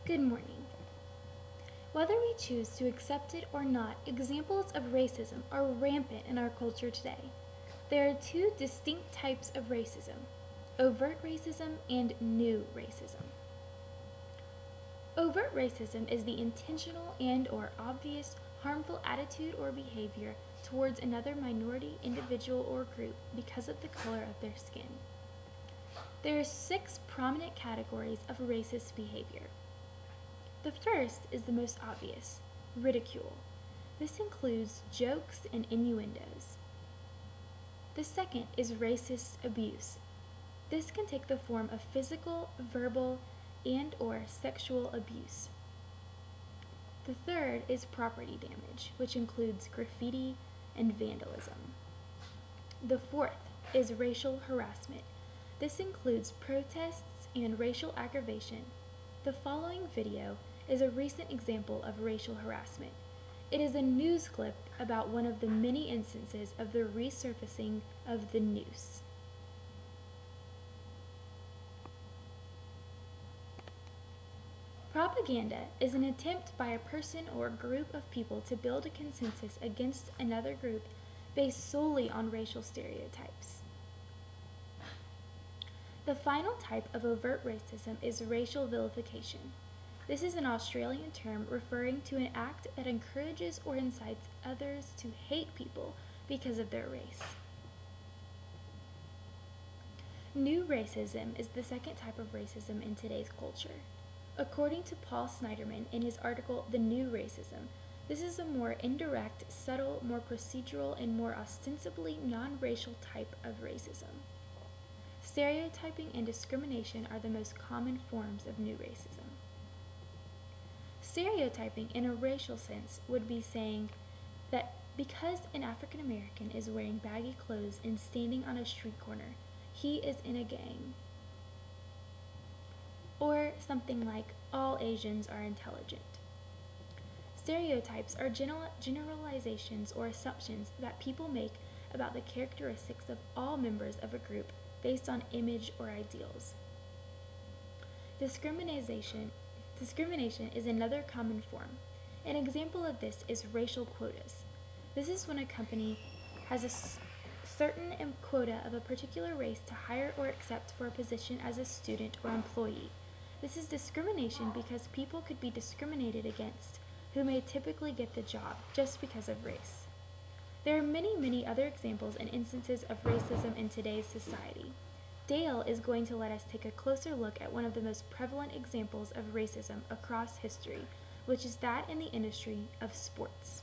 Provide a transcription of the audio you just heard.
Good morning. Whether we choose to accept it or not, examples of racism are rampant in our culture today. There are two distinct types of racism: overt racism and new racism. Overt racism is the intentional and/or obvious harmful attitude or behavior towards another minority, individual, or group because of the color of their skin. There are 6 prominent categories of racist behavior. The first is the most obvious: ridicule. This includes jokes and innuendos. The second is racist abuse. This can take the form of physical, verbal, and/or sexual abuse. The third is property damage, which includes graffiti and vandalism. The fourth is racial harassment. This includes protests and racial aggravation. The following video is a recent example of racial harassment. It is a news clip about one of the many instances of the resurfacing of the noose. Propaganda is an attempt by a person or group of people to build a consensus against another group based solely on racial stereotypes. The final type of overt racism is racial vilification. This is an Australian term referring to an act that encourages or incites others to hate people because of their race. New racism is the second type of racism in today's culture. According to Paul Sniderman in his article, The New Racism, this is a more indirect, subtle, more procedural, and more ostensibly non-racial type of racism. Stereotyping and discrimination are the most common forms of new racism. Stereotyping in a racial sense would be saying that because an African American is wearing baggy clothes and standing on a street corner, he is in a gang. Or something like, all Asians are intelligent. Stereotypes are generalizations or assumptions that people make about the characteristics of all members of a group based on image or ideals. Discrimination is another common form. An example of this is racial quotas. This is when a company has a certain quota of a particular race to hire or accept for a position as a student or employee. This is discrimination because people could be discriminated against who may typically get the job just because of race. There are many other examples and instances of racism in today's society. Dale is going to let us take a closer look at one of the most prevalent examples of racism across history, which is that in the industry of sports.